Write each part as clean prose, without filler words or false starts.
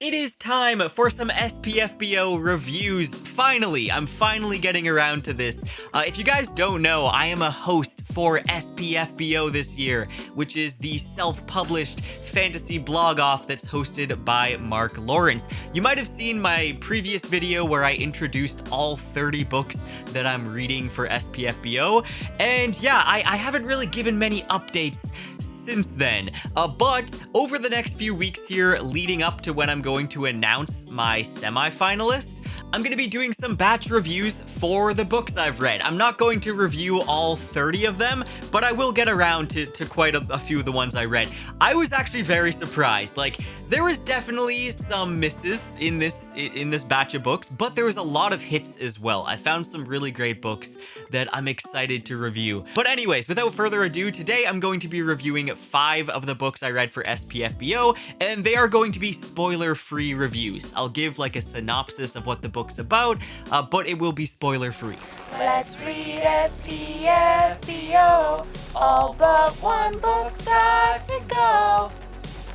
It is time for some SPFBO reviews. Finally, I'm finally getting around to this. If you guys don't know, I am a host for SPFBO this year, which is the self-published fantasy blog off that's hosted by Mark Lawrence. You might have seen my previous video where I introduced all 30 books that I'm reading for SPFBO, and yeah, I haven't really given many updates since then. But over the next few weeks here, leading up to when I'm going to announce my semi-finalists, I'm going to be doing some batch reviews for the books I've read. I'm not going to review all 30 of them, but I will get around to quite a few of the ones I read. I was actually very surprised. Like, there was definitely some misses in this batch of books, but there was a lot of hits as well. I found some really great books that I'm excited to review. But anyways, without further ado, today I'm going to be reviewing 5 of the books I read for SPFBO, and they are going to be spoiler-free reviews. I'll give like a synopsis of what the book's about, but it will be spoiler-free. Let's read SPFBO. All but one book's got to go.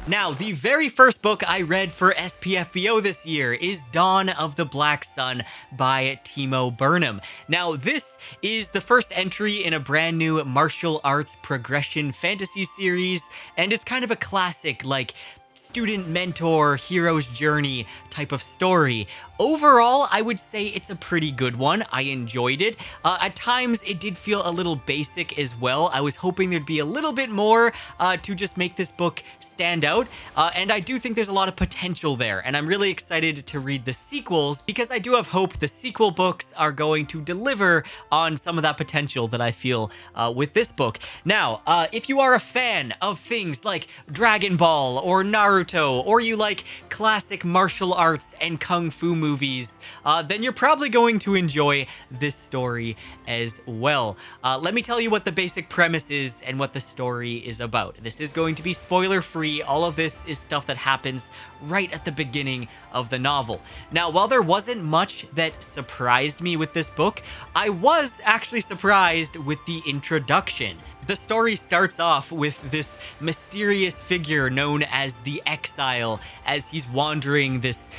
Now, the very first book I read for SPFBO this year is Dawn of the Black Sun by Timo Burnham. Now, this is the first entry in a brand new martial arts progression fantasy series, and it's kind of a classic, like, student mentor, hero's journey type of story. Overall, I would say it's a pretty good one. I enjoyed it. At times, it did feel a little basic as well. I was hoping there'd be a little bit more to just make this book stand out. And I do think there's a lot of potential there. And I'm really excited to read the sequels because I do have hope the sequel books are going to deliver on some of that potential that I feel with this book. Now, if you are a fan of things like Dragon Ball or Naruto, or you like classic martial arts and kung fu movies, then you're probably going to enjoy this story as well. Let me tell you what the basic premise is and what the story is about. This is going to be spoiler-free. All of this is stuff that happens right at the beginning of the novel. Now, while there wasn't much that surprised me with this book, I was actually surprised with the introduction. The story starts off with this mysterious figure known as the Exile, as he's wandering this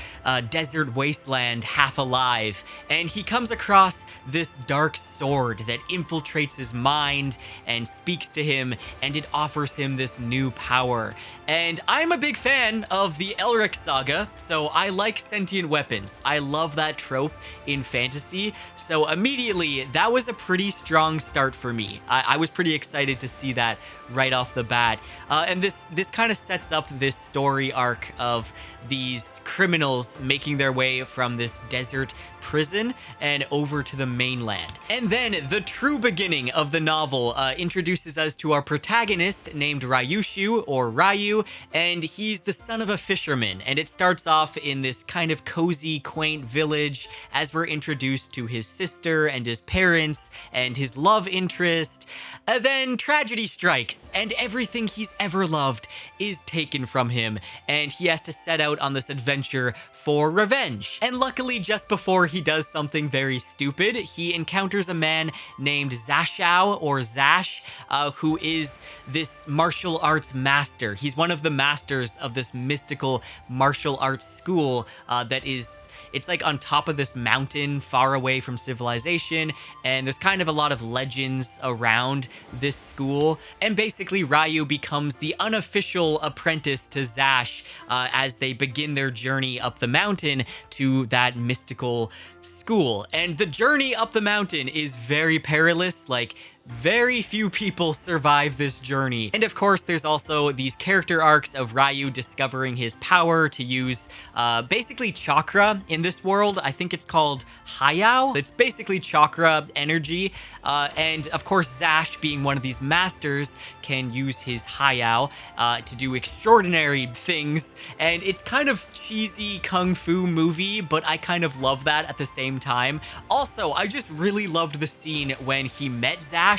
desert wasteland half alive, and he comes across this dark sword that infiltrates his mind and speaks to him, and it offers him this new power. And I'm a big fan of the Elric saga, so I like sentient weapons. I love that trope in fantasy, so immediately that was a pretty strong start for me. I was pretty excited to see that right off the bat. And this kind of sets up this story arc of these criminals making their way from this desert prison and over to the mainland. And then the true beginning of the novel introduces us to our protagonist named Ryushu, or Ryu, and he's the son of a fisherman. And it starts off in this kind of cozy, quaint village as we're introduced to his sister and his parents and his love interest. And then tragedy strikes, and everything he's ever loved is taken from him, and he has to set out on this adventure for revenge. And luckily, just before he does something very stupid, he encounters a man named Zashao, or Zash, who is this martial arts master. He's one of the masters of this mystical martial arts school it's like on top of this mountain far away from civilization, and there's kind of a lot of legends around this school. And basically, Ryu becomes the unofficial apprentice to Zash as they begin their journey up the mountain to that mystical school. And the journey up the mountain is very perilous. Like, very few people survive this journey. And of course, there's also these character arcs of Ryu discovering his power to use basically chakra in this world. I think it's called Hayao. It's basically chakra energy. And of course, Zash, being one of these masters, can use his Hayao to do extraordinary things. And it's kind of cheesy kung fu movie, but I kind of love that at the same time. Also, I just really loved the scene when he met Zash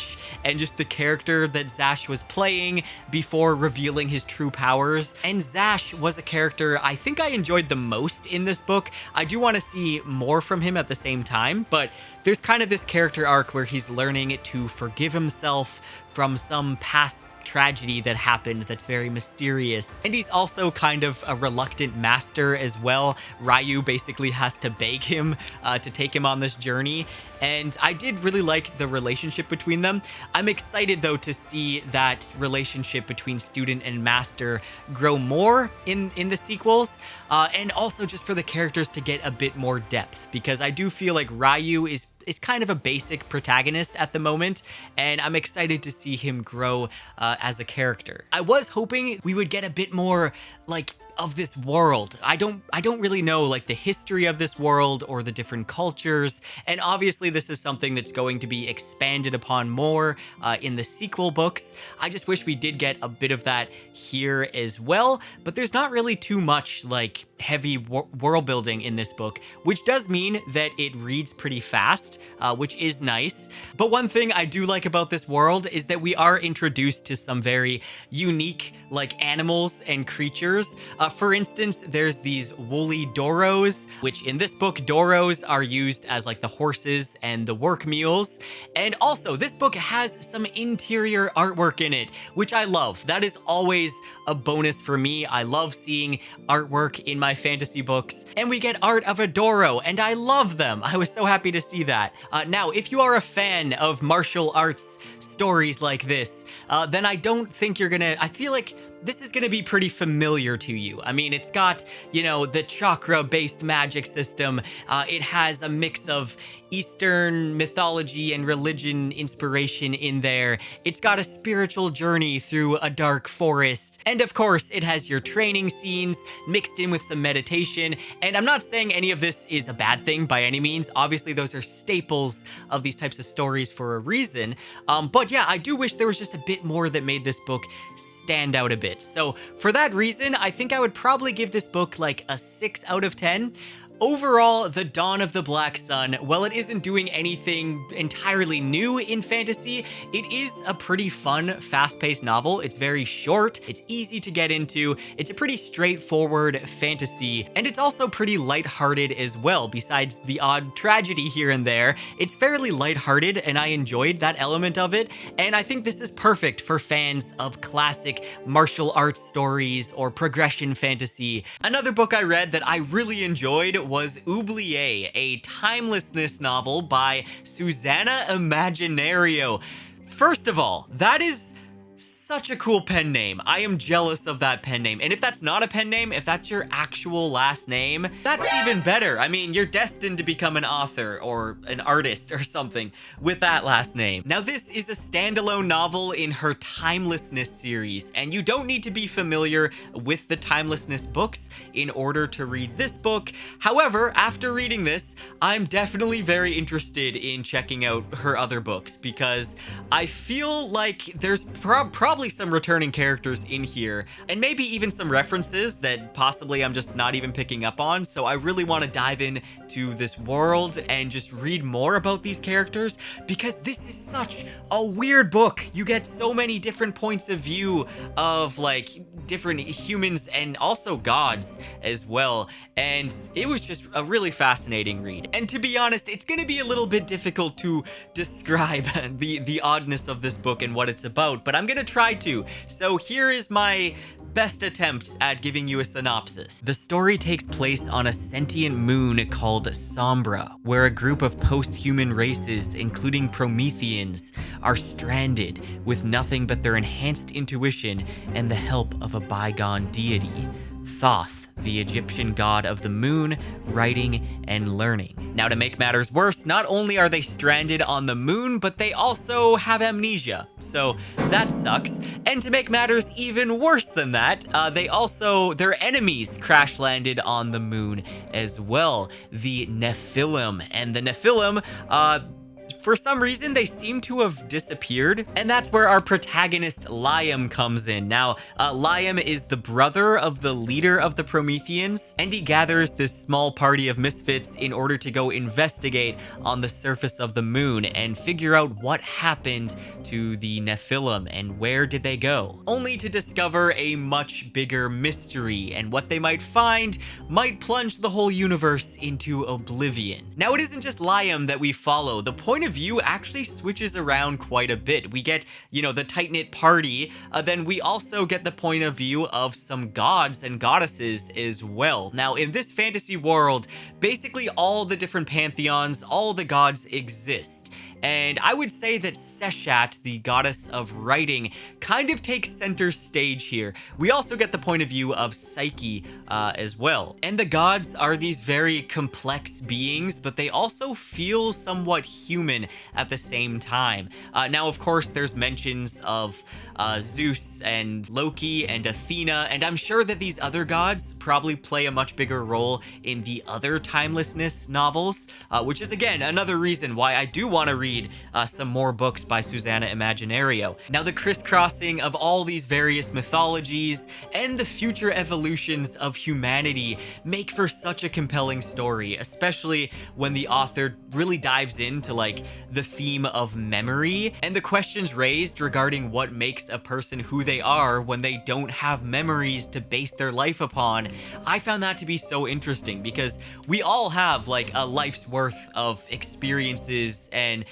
and just the character that Zash was playing before revealing his true powers. And Zash was a character I think I enjoyed the most in this book. I do want to see more from him at the same time, but there's kind of this character arc where he's learning to forgive himself from some past tragedy that happened that's very mysterious. And he's also kind of a reluctant master as well. Ryu basically has to beg him to take him on this journey. And I did really like the relationship between them. I'm excited though to see that relationship between student and master grow more in the sequels. And also just for the characters to get a bit more depth, because I do feel like Ryu is kind of a basic protagonist at the moment, and I'm excited to see him grow as a character. I was hoping we would get a bit more like of this world. I don't really know like the history of this world or the different cultures, and obviously this is something that's going to be expanded upon more in the sequel books. I just wish we did get a bit of that here as well, but there's not really too much like heavy world building in this book, which does mean that it reads pretty fast, which is nice. But one thing I do like about this world is that we are introduced to some very unique like animals and creatures. For instance, there's these woolly doros, which in this book, doros are used as like the horses and the work mules. And also, this book has some interior artwork in it, which I love. That is always a bonus for me. I love seeing artwork in my fantasy books. And we get art of a Doro, and I love them. I was so happy to see that. Now, if you are a fan of martial arts stories like this, then I don't think you're gonna... I feel like this is going to be pretty familiar to you. I mean, it's got, you know, the chakra-based magic system. It has a mix of Eastern mythology and religion inspiration in there. It's got a spiritual journey through a dark forest. And of course, it has your training scenes mixed in with some meditation. And I'm not saying any of this is a bad thing by any means. Obviously, those are staples of these types of stories for a reason. But yeah, I do wish there was just a bit more that made this book stand out a bit. So for that reason, I think I would probably give this book like a 6 out of 10. Overall, The Dawn of the Black Sun, while it isn't doing anything entirely new in fantasy, it is a pretty fun, fast-paced novel. It's very short, it's easy to get into, it's a pretty straightforward fantasy, and it's also pretty lighthearted as well. Besides the odd tragedy here and there, it's fairly lighthearted, and I enjoyed that element of it, and I think this is perfect for fans of classic martial arts stories or progression fantasy. Another book I read that I really enjoyed was Oublie, a timelessness novel by Susanna Imaginario. First of all, that is such a cool pen name. I am jealous of that pen name. And if that's not a pen name, if that's your actual last name, that's even better. I mean, you're destined to become an author or an artist or something with that last name. Now, this is a standalone novel in her Timelessness series, and you don't need to be familiar with the Timelessness books in order to read this book. However, after reading this, I'm definitely very interested in checking out her other books because I feel like there's probably some returning characters in here, and maybe even some references that possibly I'm just not even picking up on. So I really want to dive into this world and just read more about these characters because this is such a weird book. You get so many different points of view of like different humans and also gods as well. And it was just a really fascinating read. And to be honest, it's going to be a little bit difficult to describe the oddness of this book and what it's about, but I'm going to try to. So here is my best attempt at giving you a synopsis. The story takes place on a sentient moon called Sombra, where a group of post-human races, including Prometheans, are stranded with nothing but their enhanced intuition and the help of a bygone deity, Thoth, the Egyptian god of the moon, writing, and learning. Now, to make matters worse, not only are they stranded on the moon, but they also have amnesia, so that sucks. And to make matters even worse than that, their enemies crash-landed on the moon as well, the Nephilim. And the Nephilim, for some reason, they seem to have disappeared, and that's where our protagonist Liam comes in. Now, Liam is the brother of the leader of the Prometheans, and he gathers this small party of misfits in order to go investigate on the surface of the moon and figure out what happened to the Nephilim and where did they go, only to discover a much bigger mystery, and what they might find might plunge the whole universe into oblivion. Now, it isn't just Liam that we follow. The point of of view actually switches around quite a bit. We get, the tight-knit party, then we also get the point of view of some gods and goddesses as well. Now, in this fantasy world, basically all the different pantheons, all the gods exist. And I would say that Seshat, the goddess of writing, kind of takes center stage here. We also get the point of view of Psyche as well. And the gods are these very complex beings, but they also feel somewhat human at the same time. Now, of course, there's mentions of Zeus and Loki and Athena, and I'm sure that these other gods probably play a much bigger role in the other timelessness novels, which is, again, another reason why I do want to read some more books by Susanna Imaginario. Now, the crisscrossing of all these various mythologies and the future evolutions of humanity make for such a compelling story, especially when the author really dives into like the theme of memory and the questions raised regarding what makes a person who they are when they don't have memories to base their life upon. I found that to be so interesting because we all have like a life's worth of experiences and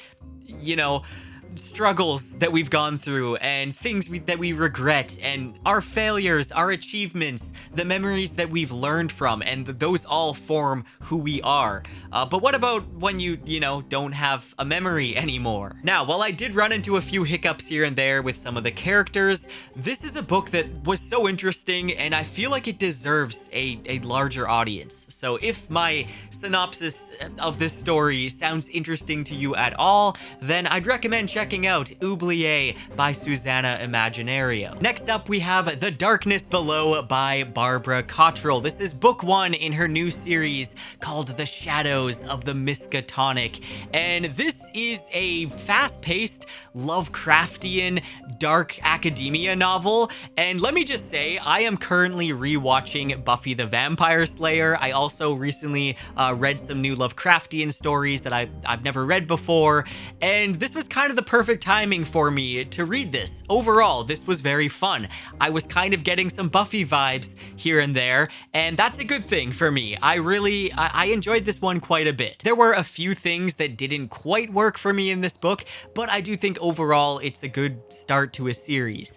struggles that we've gone through and things that we regret and our failures, our achievements, the memories that we've learned from, and those all form who we are. But what about when you don't have a memory anymore? Now, while I did run into a few hiccups here and there with some of the characters, this is a book that was so interesting and I feel like it deserves a larger audience. So if my synopsis of this story sounds interesting to you at all, then I'd recommend checking out Oublie by Susanna Imaginario. Next up, we have The Darkness Below by Barbara Cottrell. This is book 1 in her new series called The Shadows of the Miskatonic. And this is a fast-paced, Lovecraftian, dark academia novel. And let me just say, I am currently rewatching Buffy the Vampire Slayer. I also recently read some new Lovecraftian stories that I've never read before. And this was kind of the perfect timing for me to read this. Overall, this was very fun. I was kind of getting some Buffy vibes here and there, and that's a good thing for me. I enjoyed this one quite a bit. There were a few things that didn't quite work for me in this book, but I do think overall it's a good start to a series.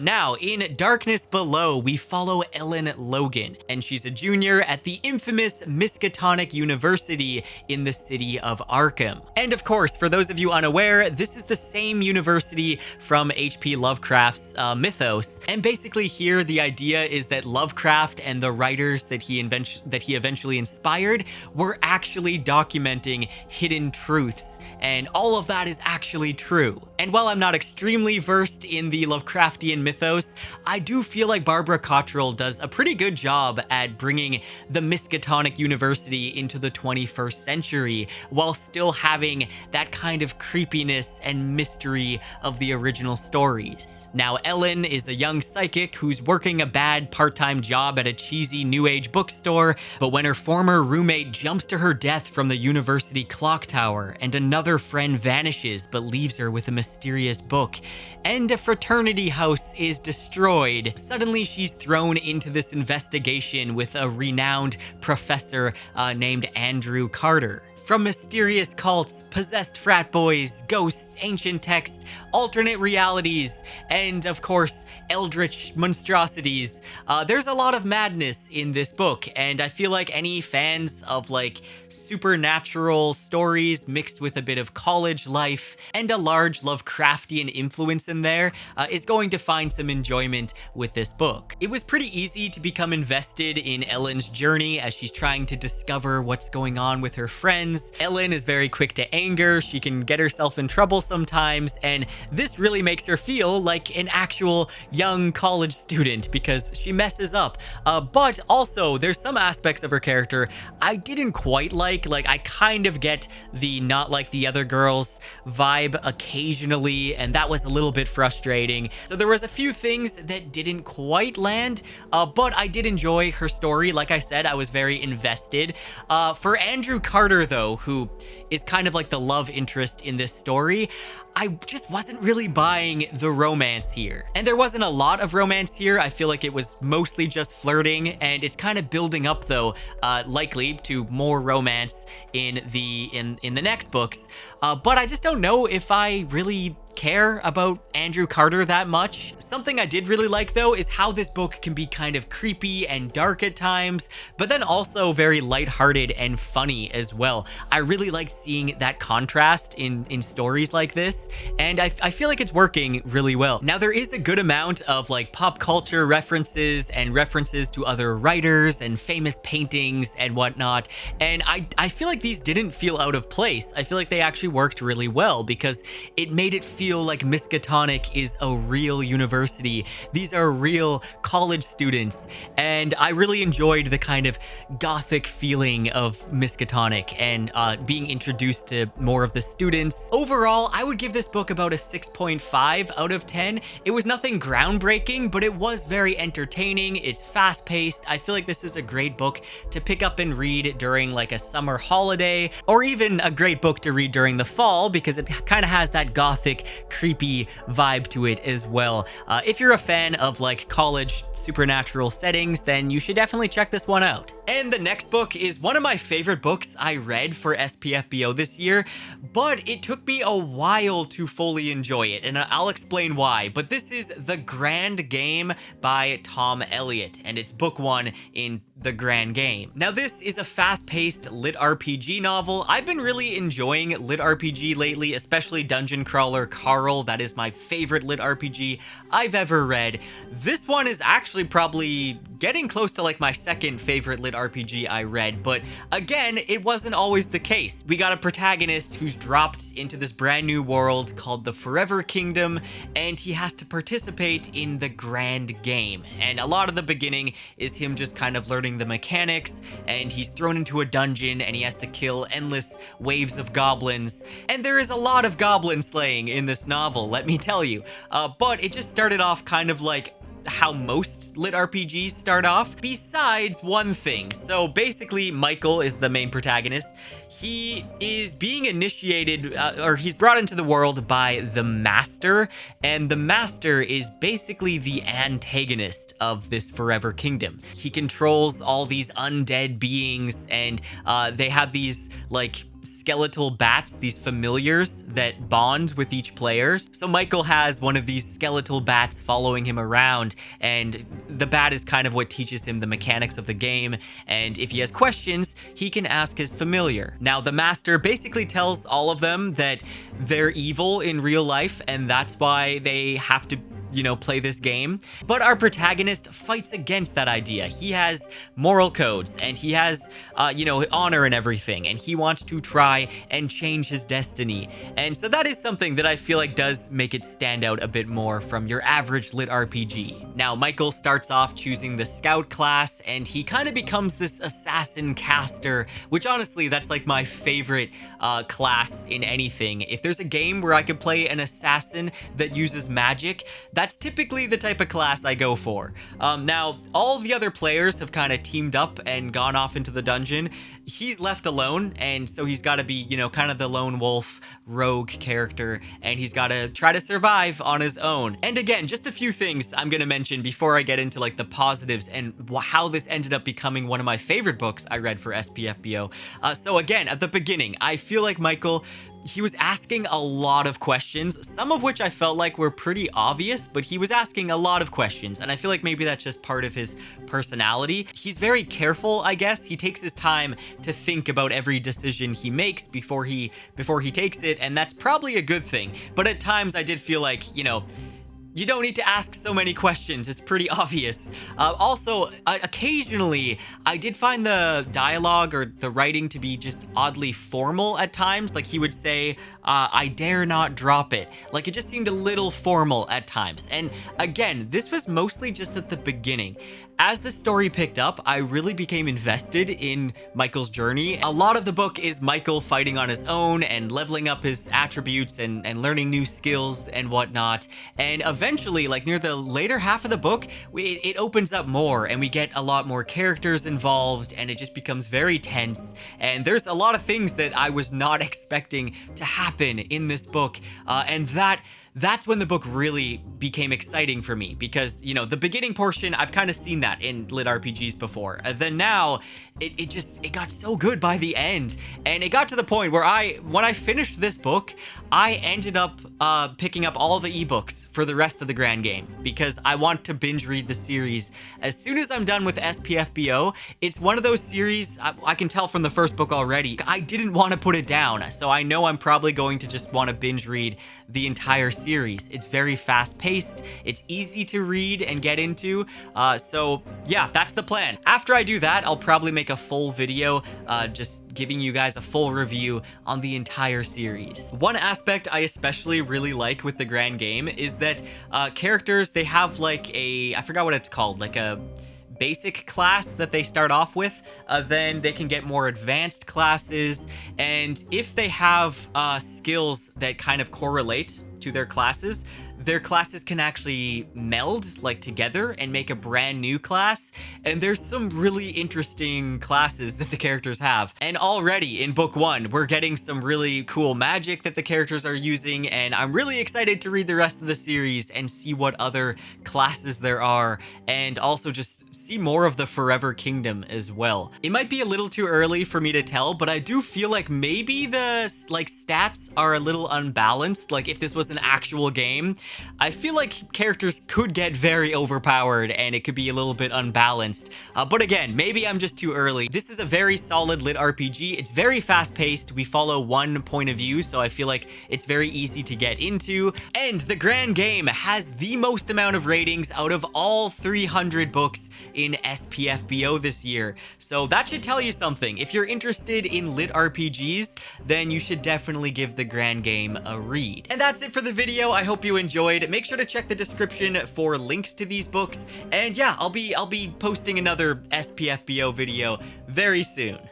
Now, in Darkness Below, we follow Ellen Logan, and she's a junior at the infamous Miskatonic University in the city of Arkham. And of course, for those of you unaware, this is the same university from H.P. Lovecraft's mythos. And basically here, the idea is that Lovecraft and the writers that he eventually inspired were actually documenting hidden truths. And all of that is actually true. And while I'm not extremely versed in the Lovecraftian mythos, I do feel like Barbara Cottrell does a pretty good job at bringing the Miskatonic University into the 21st century while still having that kind of creepiness and mystery of the original stories. Now, Ellen is a young psychic who's working a bad part-time job at a cheesy new age bookstore, but when her former roommate jumps to her death from the university clock tower and another friend vanishes but leaves her with a mysterious book, and a fraternity house is destroyed, suddenly she's thrown into this investigation with a renowned professor named Andrew Carter. From mysterious cults, possessed frat boys, ghosts, ancient text, alternate realities, and of course, eldritch monstrosities. There's a lot of madness in this book, and I feel like any fans of like supernatural stories mixed with a bit of college life and a large Lovecraftian influence in there is going to find some enjoyment with this book. It was pretty easy to become invested in Ellen's journey as she's trying to discover what's going on with her friends. Ellen is very quick to anger, she can get herself in trouble sometimes, and this really makes her feel like an actual young college student because she messes up. But also, there's some aspects of her character I didn't quite like I kind of get the not like the other girls vibe occasionally, and that was a little bit frustrating. So there was a few things that didn't quite land, but I did enjoy her story. Like I said, I was very invested. For Andrew Carter though, Mariko, who is kind of like the love interest in this story, I just wasn't really buying the romance here. And there wasn't a lot of romance here. I feel like it was mostly just flirting, and it's kind of building up though, likely to more romance in the next books. But I just don't know if I really care about Andrew Carter that much. Something I did really like though is how this book can be kind of creepy and dark at times, but then also very lighthearted and funny as well. I really like seeing that contrast in stories like this, and I feel like it's working really well. Now there is a good amount of like pop culture references and references to other writers and famous paintings and whatnot, and I feel like these didn't feel out of place. I feel like they actually worked really well because it made it feel like Miskatonic is a real university. These are real college students, and I really enjoyed the kind of gothic feeling of Miskatonic and being introduced to more of the students. Overall, I would give this book about a 6.5 out of 10. It was nothing groundbreaking, but it was very entertaining. It's fast-paced. I feel like this is a great book to pick up and read during like a summer holiday, or even a great book to read during the fall because it kind of has that gothic, creepy vibe to it as well. If you're a fan of like college supernatural settings, then you should definitely check this one out. And the next book is one of my favorite books I read for SPFBO this year, but it took me a while to fully enjoy it, and I'll explain why. But this is The Grand Game by Tom Elliott, and it's book 1 in The Grand Game. Now this is a fast-paced lit RPG novel. I've been really enjoying lit RPG lately, especially Dungeon Crawler Carl. That is my favorite lit RPG I've ever read. This one is actually probably getting close to like my second favorite lit RPG I read, but again, it wasn't always the case. We got a protagonist who's dropped into this brand new world called the Forever Kingdom, and he has to participate in the Grand Game. And a lot of the beginning is him just kind of learning the mechanics, and he's thrown into a dungeon and he has to kill endless waves of goblins. And there is a lot of goblin slaying in this novel, let me tell you. But it just started off kind of like how most lit RPGs start off, besides one thing. So basically, Michael is the main protagonist. He is being initiated, or he's brought into the world by the Master, and the Master is basically the antagonist of this Forever Kingdom. He controls all these undead beings, and they have these, like, skeletal bats, these familiars that bond with each player. So Michael has one of these skeletal bats following him around, and the bat is kind of what teaches him the mechanics of the game, and if he has questions, he can ask his familiar. Now, the Master basically tells all of them that they're evil in real life, and that's why they have to, you know, play this game. But our protagonist fights against that idea. He has moral codes, and he has, you know, honor and everything, and he wants to try and change his destiny. And so that is something that I feel like does make it stand out a bit more from your average lit RPG. Now, Michael starts off choosing the Scout class, and he kind of becomes this assassin caster, which honestly, that's like my favorite class in anything. If there's a game where I could play an assassin that uses magic, that's typically the type of class I go for. Now, all the other players have kind of teamed up and gone off into the dungeon. He's left alone, and so he's got to be, you know, kind of the lone wolf rogue character, and he's got to try to survive on his own. And again, just a few things I'm going to mention before I get into like the positives and how this ended up becoming one of my favorite books I read for SPFBO. So again, at the beginning, I feel like Michael, he was asking a lot of questions, some of which I felt like were pretty obvious, but he was asking a lot of questions, and I feel like maybe that's just part of his personality. He's very careful, I guess. He takes his time to think about every decision he makes before he takes it, and that's probably a good thing. But at times I did feel like, you know, you don't need to ask so many questions. It's pretty obvious. Also, occasionally, I did find the dialogue or the writing to be just oddly formal at times. Like he would say, I dare not drop it. Like it just seemed a little formal at times. And again, this was mostly just at the beginning. As the story picked up, I really became invested in Michael's journey. A lot of the book is Michael fighting on his own and leveling up his attributes and learning new skills and whatnot. And eventually, like near the later half of the book, it opens up more and we get a lot more characters involved and it just becomes very tense. And there's a lot of things that I was not expecting to happen in this book. And that's when the book really became exciting for me because, you know, the beginning portion, I've kind of seen that in lit RPGs before. Then now, it got so good by the end. And it got to the point where when I finished this book, I ended up picking up all the ebooks for the rest of the grand game because I want to binge read the series. As soon as I'm done with SPFBO, it's one of those series, I can tell from the first book already, I didn't want to put it down. So I know I'm probably going to just want to binge read the entire series. It's very fast paced, it's easy to read and get into, so yeah, that's the plan. After I do that, I'll probably make a full video just giving you guys a full review on the entire series. One aspect I especially really like with the grand game is that characters, they have like I forgot what it's called, like a basic class that they start off with, then they can get more advanced classes, and if they have skills that kind of correlate to their classes can actually meld like together and make a brand new class. And there's some really interesting classes that the characters have. And already in book 1, we're getting some really cool magic that the characters are using, and I'm really excited to read the rest of the series and see what other classes there are, and also just see more of the Forever Kingdom as well. It might be a little too early for me to tell, but I do feel like maybe the stats are a little unbalanced. Like if this was an actual game, I feel like characters could get very overpowered and it could be a little bit unbalanced. But again, maybe I'm just too early. This is a very solid lit RPG. It's very fast paced. We follow one point of view, so I feel like it's very easy to get into. And the grand game has the most amount of ratings out of all 300 books in SPFBO this year. So that should tell you something. If you're interested in lit RPGs, then you should definitely give the grand game a read. And that's it for the video. I hope you enjoyed. Make sure to check the description for links to these books. And yeah, I'll be posting another SPFBO video very soon.